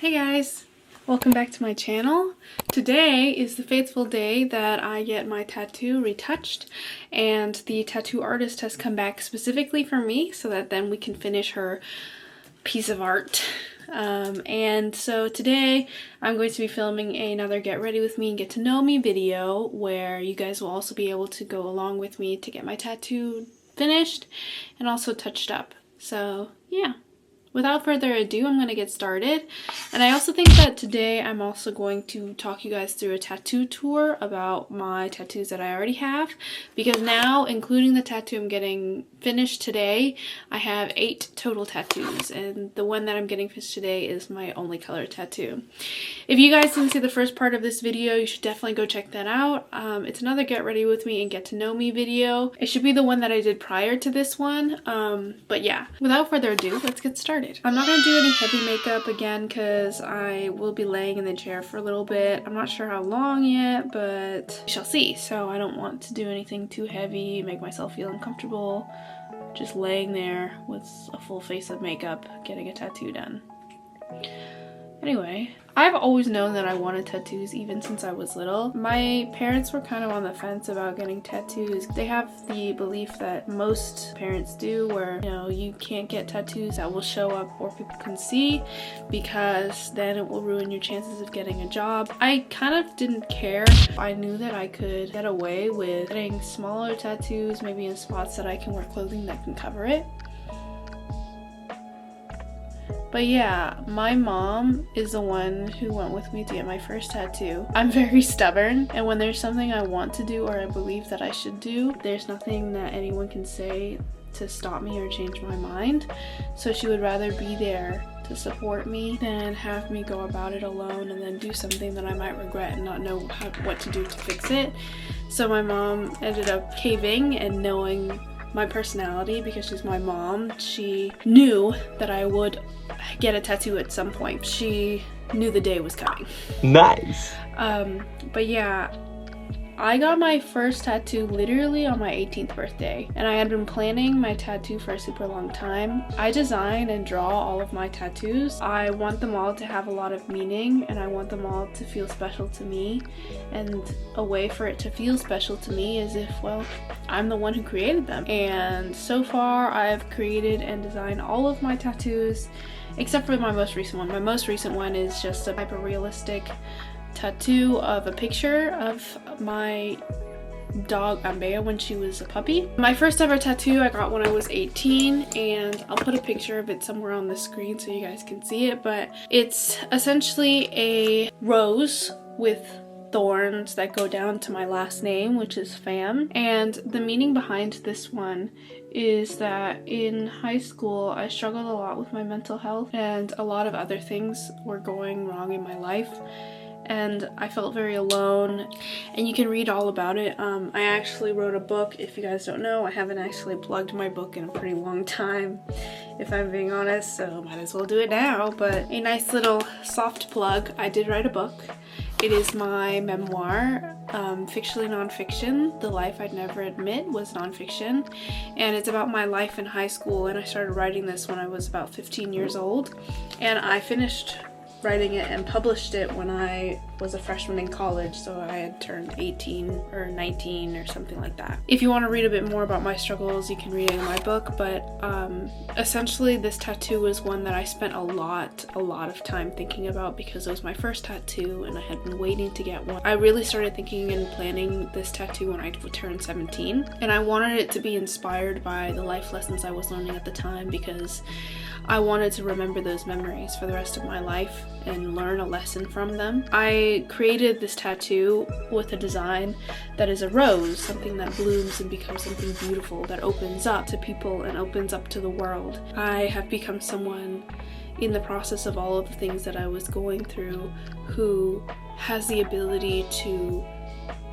Hey guys! Welcome back to my channel. Today is the fateful day that I get my tattoo retouched, and the tattoo artist has come back specifically for me so that then we can finish her piece of art. And so today I'm going to be filming another get ready with me and get to know me video where you guys will also be able to go along with me to get my tattoo finished and also touched up. So yeah. Without further ado, I'm going to get started. And I also think that today I'm also going to talk you guys through a tattoo tour about my tattoos that I already have. Because now, including the tattoo I'm getting finished today, I have 8 total tattoos. And the one that I'm getting finished today is my only color tattoo. If you guys didn't see the first part of this video, you should definitely go check that out. It's another get ready with me and get to know me video. It should be the one that I did prior to this one. But yeah, without further ado, let's get started. I'm not going to do any heavy makeup again because I will be laying in the chair for a little bit. I'm not sure how long yet, but we shall see. So I don't want to do anything too heavy, make myself feel uncomfortable. Just laying there with a full face of makeup, getting a tattoo done. Anyway, I've always known that I wanted tattoos even since I was little. My parents were kind of on the fence about getting tattoos. They have the belief that most parents do where, you know, you can't get tattoos that will show up or people can see because then it will ruin your chances of getting a job. I kind of didn't care. I knew that I could get away with getting smaller tattoos, maybe in spots that I can wear clothing that can cover it. But yeah, my mom is the one who went with me to get my first tattoo. I'm very stubborn, and when there's something I want to do or I believe that I should do, there's nothing that anyone can say to stop me or change my mind. So she would rather be there to support me than have me go about it alone and then do something that I might regret and not know what to do to fix it. So my mom ended up caving, and knowing my personality, because she's my mom, she knew that I would get a tattoo at some point. She knew the day was coming. Nice. But yeah, I got my first tattoo literally on my 18th birthday, and I had been planning my tattoo for a super long time. I design and draw all of my tattoos. I want them all to have a lot of meaning, and I want them all to feel special to me. And a way for it to feel special to me is if, well, I'm the one who created them. And so far, I've created and designed all of my tattoos, except for my most recent one. My most recent one is just a hyper-realistic tattoo of a picture of my dog Ambea when she was a puppy. My first ever tattoo I got when I was 18, and I'll put a picture of it somewhere on the screen so you guys can see it, but it's essentially a rose with thorns that go down to my last name, which is Pham. And the meaning behind this one is that in high school I struggled a lot with my mental health, and a lot of other things were going wrong in my life, and I felt very alone, and you can read all about it. I actually wrote a book. If you guys don't know, I haven't actually plugged my book in a pretty long time, if I'm being honest, so might as well do it now. But a nice little soft plug, I did write a book. It is my memoir, fictionally nonfiction. The Life I'd Never Admit was nonfiction, and it's about my life in high school, and I started writing this when I was about 15 years old, and I finished writing it and published it when I was a freshman in college, so I had turned 18 or 19 or something like that. If you want to read a bit more about my struggles, you can read it in my book, but essentially this tattoo was one that I spent a lot of time thinking about because it was my first tattoo and I had been waiting to get one. I really started thinking and planning this tattoo when I turned 17, and I wanted it to be inspired by the life lessons I was learning at the time, because I wanted to remember those memories for the rest of my life and learn a lesson from them. I created this tattoo with a design that is a rose, something that blooms and becomes something beautiful, that opens up to people and opens up to the world. I have become someone in the process of all of the things that I was going through who has the ability to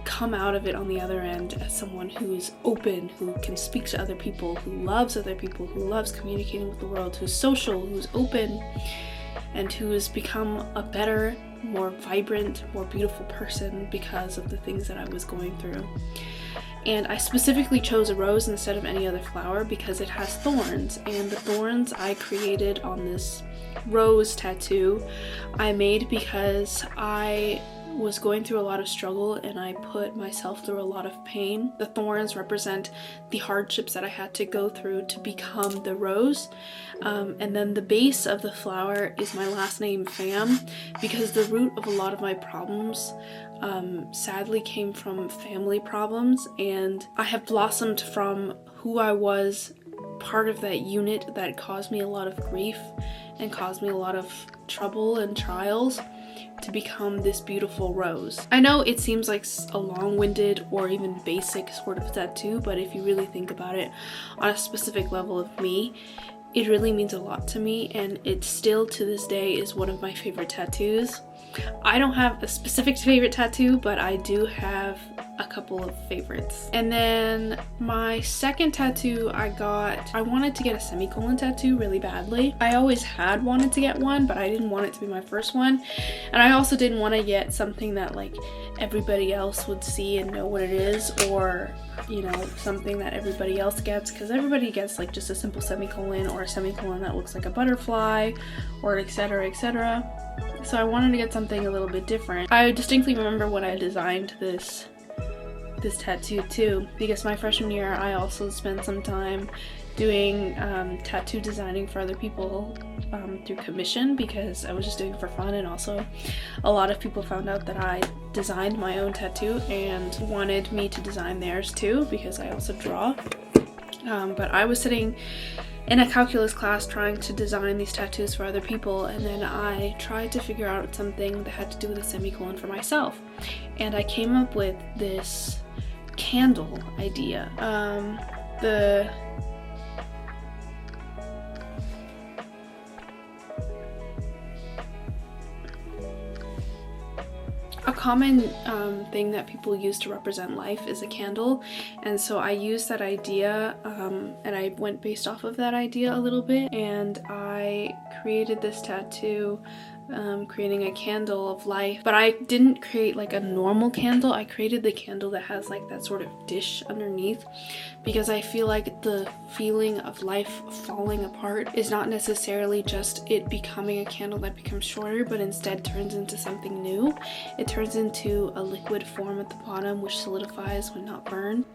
come out of it on the other end as someone who is open, who can speak to other people, who loves other people, who loves communicating with the world, who's social, who's open, and who has become a better, more vibrant, more beautiful person because of the things that I was going through. And I specifically chose a rose instead of any other flower because it has thorns, and the thorns I created on this rose tattoo I made because I was going through a lot of struggle and I put myself through a lot of pain. The thorns represent the hardships that I had to go through to become the rose. And then the base of the flower is my last name, Pham, because the root of a lot of my problems sadly came from family problems, and I have blossomed from who I was, part of that unit that caused me a lot of grief and caused me a lot of trouble and trials, to become this beautiful rose. I know it seems like a long-winded or even basic sort of tattoo, but if you really think about it on a specific level of me, it really means a lot to me, and it still to this day is one of my favorite tattoos. I don't have a specific favorite tattoo, but I do have a couple of favorites. And then my second tattoo I wanted to get a semicolon tattoo really badly. I always had wanted to get one, but I didn't want it to be my first one. And I also didn't want to get something that like everybody else would see and know what it is, or you know, something that everybody else gets, because everybody gets like just a simple semicolon or a semicolon that looks like a butterfly, or etc, etc. So I wanted to get something a little bit different. I distinctly remember when I designed this tattoo too, because my freshman year I also spent some time doing tattoo designing for other people through commission, because I was just doing it for fun, and also a lot of people found out that I designed my own tattoo and wanted me to design theirs too, because I also draw. But I was sitting in a calculus class trying to design these tattoos for other people, and then I tried to figure out something that had to do with a semicolon for myself, and I came up with this candle idea. A common thing that people use to represent life is a candle, and so I used that idea and I went based off of that idea a little bit, and I created this tattoo creating a candle of life. But I didn't create like a normal candle, I created the candle that has like that sort of dish underneath, because I feel like the feeling of life falling apart is not necessarily just it becoming a candle that becomes shorter, but instead turns into something new. It turns into a liquid form at the bottom which solidifies when not burned.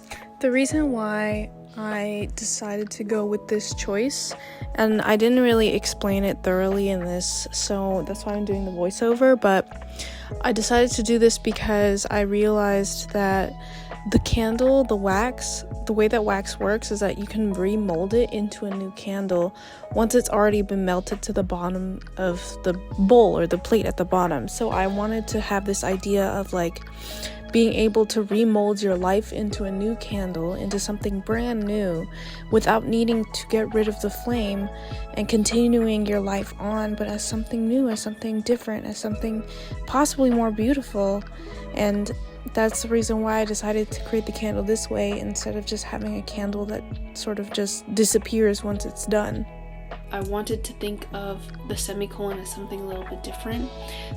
The reason why I decided to go with this choice, and I didn't really explain it thoroughly in this, so that's why I'm doing the voiceover, but I decided to do this because I realized that the candle, the wax, the way that wax works is that you can remold it into a new candle once it's already been melted to the bottom of the bowl or the plate at the bottom. So I wanted to have this idea of like being able to remold your life into a new candle, into something brand new, without needing to get rid of the flame and continuing your life on, but as something new, as something different, as something possibly more beautiful. And that's the reason why I decided to create the candle this way, instead of just having a candle that sort of just disappears once it's done. I wanted to think of the semicolon as something a little bit different.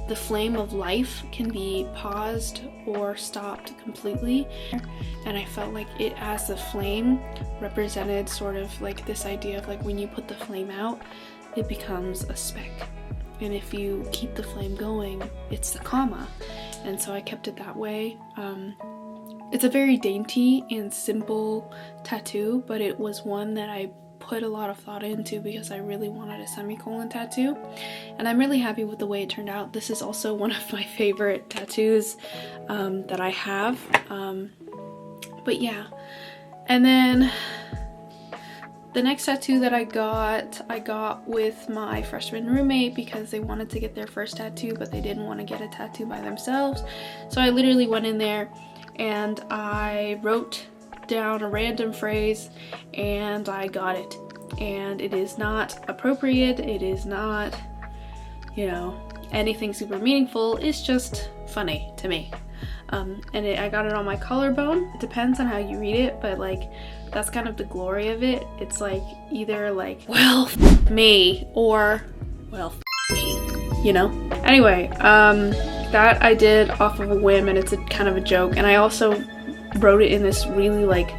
The flame of life can be paused or stopped completely, and I felt like it as the flame represented sort of like this idea of like when you put the flame out, it becomes a speck, and if you keep the flame going, it's the comma. And so I kept it that way. It's a very dainty and simple tattoo, but it was one that I put a lot of thought into because I really wanted a semicolon tattoo, and I'm really happy with the way it turned out. This is also one of my favorite tattoos that I have, but yeah. And then the next tattoo that I got with my freshman roommate because they wanted to get their first tattoo, but they didn't want to get a tattoo by themselves. So I literally went in there and I wrote down a random phrase and I got it. And it is not appropriate, it is not, you know, anything super meaningful, it's just funny to me. I got it on my collarbone. It depends on how you read it, but like that's kind of the glory of it. It's like either like, well, me, or well, me, you know? Anyway, that I did off of a whim, and it's a kind of a joke, and I also wrote it in this really like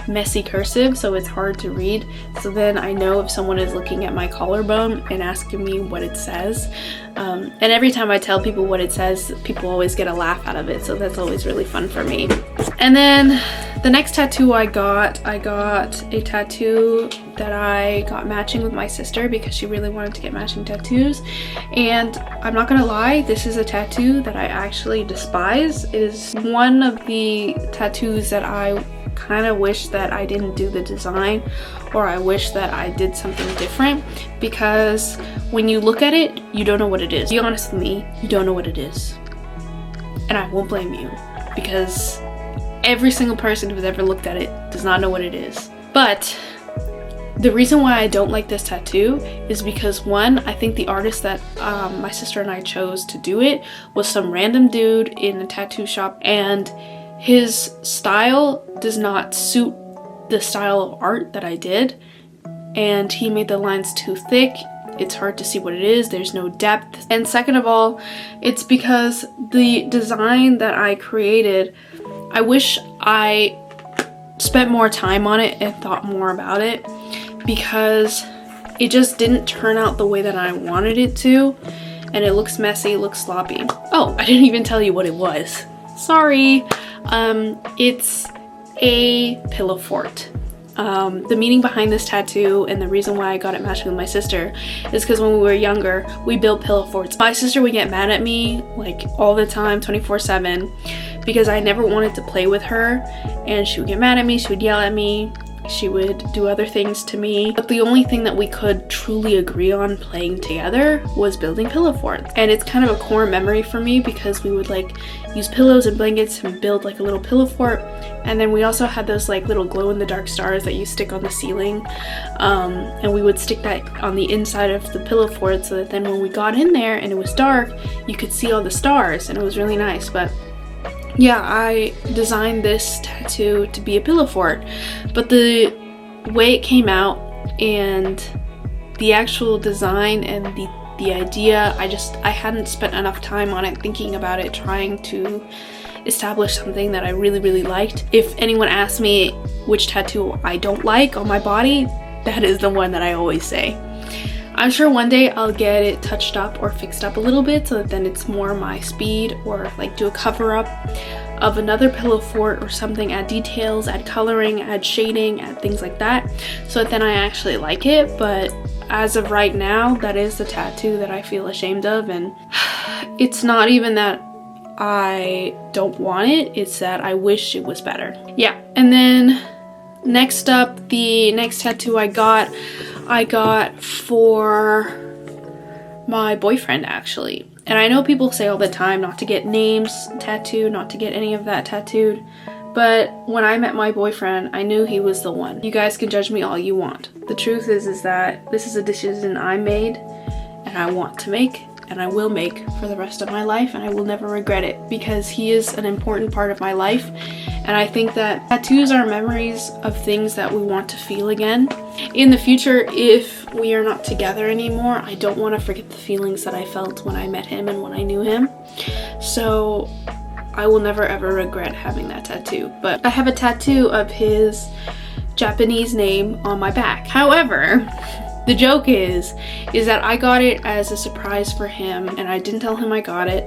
messy cursive, so it's hard to read. So then I know if someone is looking at my collarbone and asking me what it says. And every time I tell people what it says, people always get a laugh out of it, so that's always really fun for me. And then the next tattoo I got a tattoo that I got matching with my sister because she really wanted to get matching tattoos. And I'm not gonna lie, this is a tattoo that I actually despise. It is one of the tattoos that I kind of wish that I didn't do the design, or I wish that I did something different, because when you look at it, you don't know what it is. Be honest with me, you don't know what it is. And I won't blame you, because every single person who's ever looked at it does not know what it is. But the reason why I don't like this tattoo is because, one, I think the artist that my sister and I chose to do it was some random dude in a tattoo shop, and his style does not suit the style of art that I did, and he made the lines too thick. It's hard to see what it is, there's no depth. And second of all, it's because the design that I created, I wish I spent more time on it and thought more about it, because it just didn't turn out the way that I wanted it to, and it looks messy, it looks sloppy. Oh, I didn't even tell you what it was. Sorry. It's a pillow fort. The meaning behind this tattoo and the reason why I got it matching with my sister is because when we were younger, we built pillow forts. My sister would get mad at me like all the time, 24/7, because I never wanted to play with her, and she would get mad at me, she would yell at me, she would do other things to me. But the only thing that we could truly agree on playing together was building pillow forts. And it's kind of a core memory for me, because we would like use pillows and blankets and build like a little pillow fort. And then we also had those like little glow-in-the-dark stars that you stick on the ceiling, and we would stick that on the inside of the pillow fort, so that then when we got in there and it was dark, you could see all the stars, and it was really nice. But yeah, I designed this tattoo to be a pillow fort, but the way it came out and the actual design and the idea, I hadn't spent enough time on it, thinking about it, trying to establish something that I really, really liked. If anyone asks me which tattoo I don't like on my body, that is the one that I always say. I'm sure one day I'll get it touched up or fixed up a little bit, so that then it's more my speed, or like do a cover up of another pillow fort or something, add details, add coloring, add shading, add things like that, so that then I actually like it. But as of right now, that is the tattoo that I feel ashamed of, and it's not even that I don't want it, it's that I wish it was better. Yeah, and then next up, the next tattoo I got for my boyfriend, actually. And I know people say all the time not to get names tattooed, not to get any of that tattooed, but when I met my boyfriend, I knew he was the one. You guys can judge me all you want. The truth is that this is a decision I made, and I want to make, and I will make for the rest of my life, and I will never regret it, because he is an important part of my life. And I think that tattoos are memories of things that we want to feel again. In the future, if we are not together anymore, I don't want to forget the feelings that I felt when I met him and when I knew him. So I will never ever regret having that tattoo. But I have a tattoo of his Japanese name on my back. However, the joke is that I got it as a surprise for him, and I didn't tell him I got it,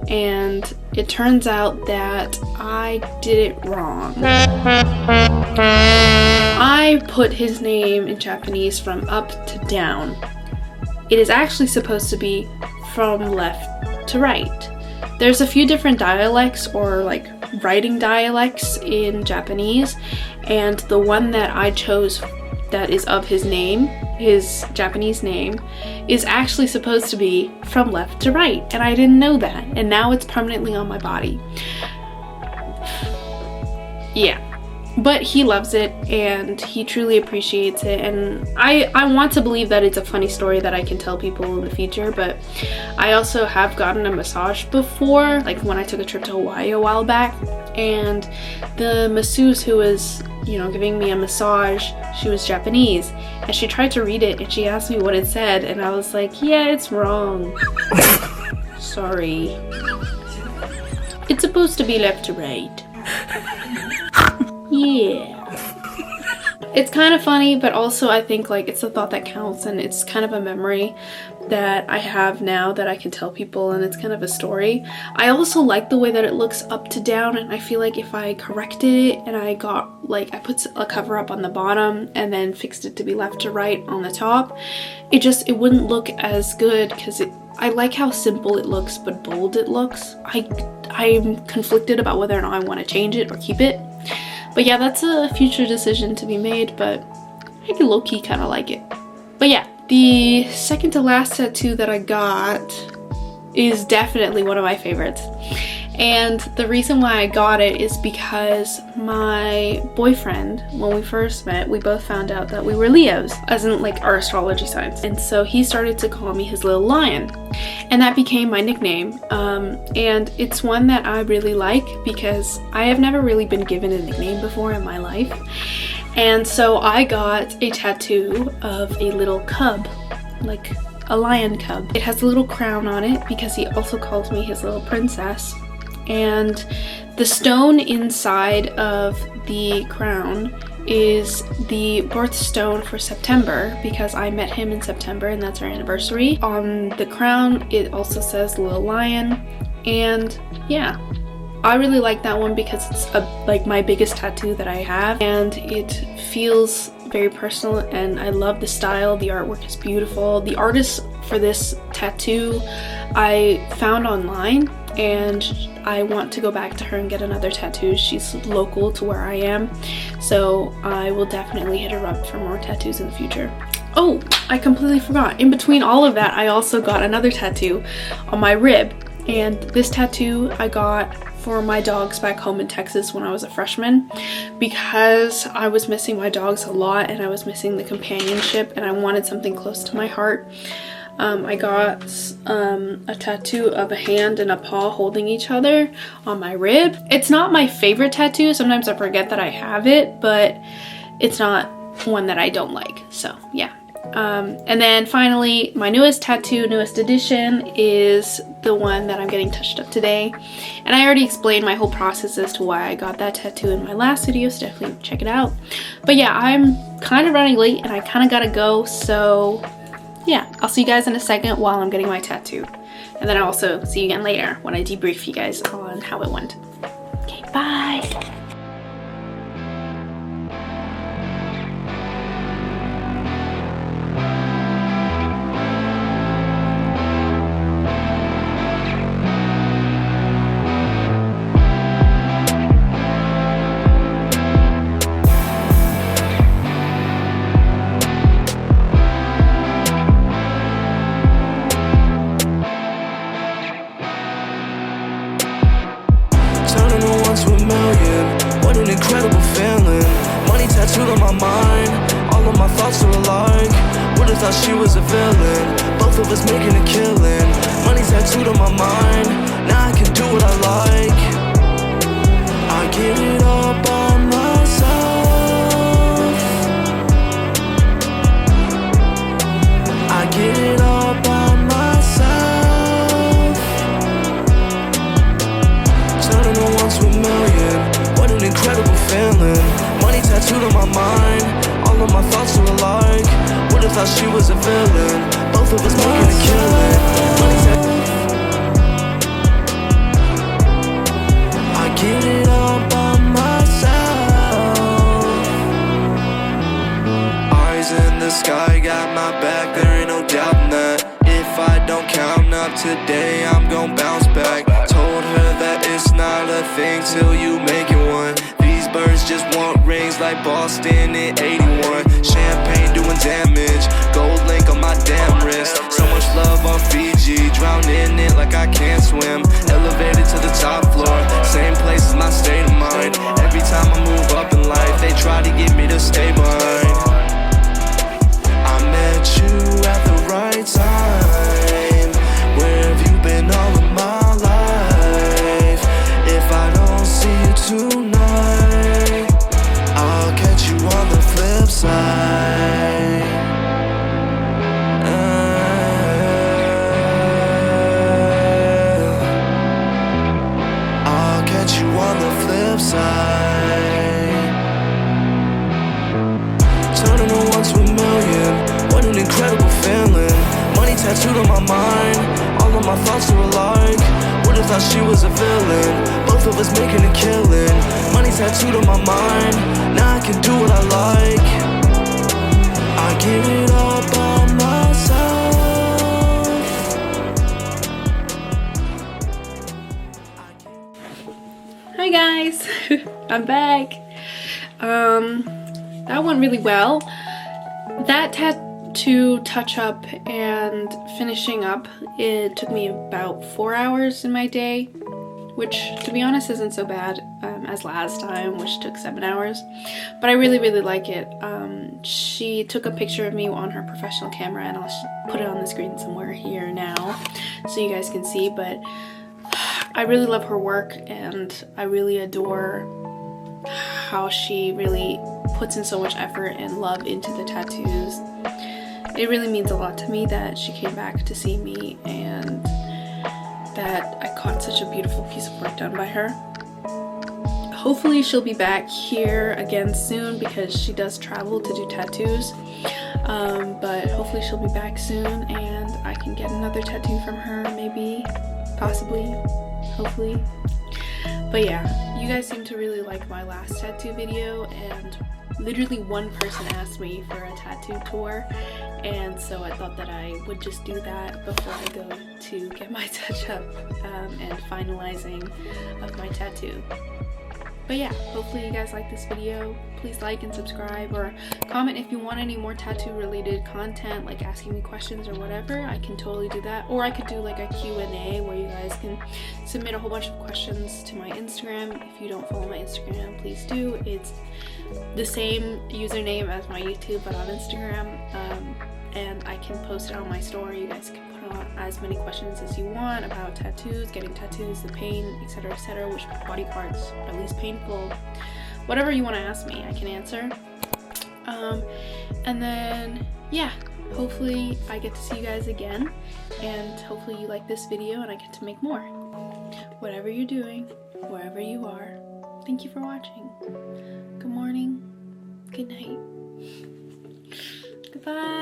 and it turns out that I did it wrong. I put his name in Japanese from up to down. It is actually supposed to be from left to right. There's a few different dialects, or like writing dialects in Japanese, and the one that I chose that is of his name, his Japanese name, is actually supposed to be from left to right, and I didn't know that, and now it's permanently on my body. Yeah, but he loves it, and he truly appreciates it, and I want to believe that it's a funny story that I can tell people in the future. But I also have gotten a massage before, like when I took a trip to Hawaii a while back, and the masseuse who was, you know, giving me a massage, she was Japanese, and she tried to read it, and she asked me what it said, and I was like, yeah, it's wrong. Sorry. It's supposed to be left to right. Yeah. It's kind of funny, but also I think like it's the thought that counts, and it's kind of a memory that I have now that I can tell people, and it's kind of a story. I also like the way that it looks up to down, and I feel like if I corrected it and I got like, I put a cover up on the bottom and then fixed it to be left to right on the top, it wouldn't look as good, because I like how simple it looks but bold it looks. I'm conflicted about whether or not I want to change it or keep it. But yeah, that's a future decision to be made, but I can low-key kind of like it. But yeah, the second to last tattoo that I got is definitely one of my favorites. And the reason why I got it is because my boyfriend, when we first met, we both found out that we were Leos, as in like our astrology signs. And so he started to call me his little lion. And that became my nickname. And it's one that I really like because I have never really been given a nickname before in my life. And so I got a tattoo of a little cub, like a lion cub. It has a little crown on it because he also calls me his little princess. And the stone inside of the crown is the birthstone for September, because I met him in September and that's our anniversary. On the crown it also says little lion, and yeah, I really like that one because it's like my biggest tattoo that I have, and it feels very personal, and I love the style. The artwork is beautiful. The artist for this tattoo I found online, and I want to go back to her and get another tattoo. She's local to where I am, so I will definitely hit her up for more tattoos in the future. Oh, I completely forgot. In between all of that, I also got another tattoo on my rib, and this tattoo I got for my dogs back home in Texas when I was a freshman, because I was missing my dogs a lot and I was missing the companionship, and I wanted something close to my heart. I got a tattoo of a hand and a paw holding each other on my rib. It's not my favorite tattoo. Sometimes I forget that I have it, but it's not one that I don't like. So yeah. And then finally, my newest tattoo, newest addition, is the one that I'm getting touched up today. And I already explained my whole process as to why I got that tattoo in my last video, so definitely check it out. But yeah, I'm kind of running late and I kind of gotta go, so yeah, I'll see you guys in a second while I'm getting my tattoo. And then I'll also see you again later when I debrief you guys on how it went. Okay, bye! Incredible feeling, money tattooed on my mind. All of my thoughts are alike. Would've thought she was a villain, both of us making a killing. Money tattooed on my mind, now I can do what I like. I get it all by myself. I get it all by myself. Turning a 1 to a million, what an incredible feeling. Money tattooed on my mind, all of my thoughts are alike. Would've thought she was a villain, both of us making a killing. I get it all by myself. Eyes in the sky, got my back, there ain't no doubting that. If I don't count up today, I'm gon' bounce back. Told her that it's not a thing till you make it one. These birds just want rings like Boston in 81. Champagne doing damage, gold link on my damn wrist. So much love on Fiji, drown in it like I can't swim. Elevated to the top floor, same place as my state of mind. Every time I move up in life, they try to get me to stay behind. I met you at the right time. Where have you been all of my life? If I don't see you tonight, I'll catch you on the flip thought she was a villain. Both of us making a killing. Money tattooed on my mind. Now I can do what I like. I get it all by myself. Hi guys, I'm back. That went really well. That tattoo touch up and finishing up, it took me about 4 hours in my day, which to be honest isn't so bad as last time, which took 7 hours. But I really like it. She took a picture of me on her professional camera, and I'll put it on the screen somewhere here now so you guys can see. But I really love her work, and I really adore how she really puts in so much effort and love into the tattoos. It really means a lot to me that she came back to see me and that I caught such a beautiful piece of work done by her. Hopefully she'll be back here again soon because she does travel to do tattoos. But hopefully she'll be back soon and I can get another tattoo from her, maybe, possibly, hopefully. But yeah, you guys seem to really like my last tattoo video, and literally one person asked me for a tattoo tour, and so I thought that I would just do that before I go to get my touch up and finalizing of my tattoo. But yeah, hopefully you guys like this video. Please like and subscribe, or comment if you want any more tattoo related content, like asking me questions or whatever. I can totally do that. Or I could do like a Q&A where you guys can submit a whole bunch of questions to my Instagram. If you don't follow my Instagram, please do. It's the same username as my YouTube, but on Instagram. And I can post it on my story. You guys can put on as many questions as you want about tattoos, getting tattoos, the pain, etc., which body parts are least painful. Whatever you want to ask me, I can answer. And then, yeah, hopefully I get to see you guys again, and hopefully you like this video and I get to make more. Whatever you're doing, wherever you are, thank you for watching. Good morning, good night, goodbye.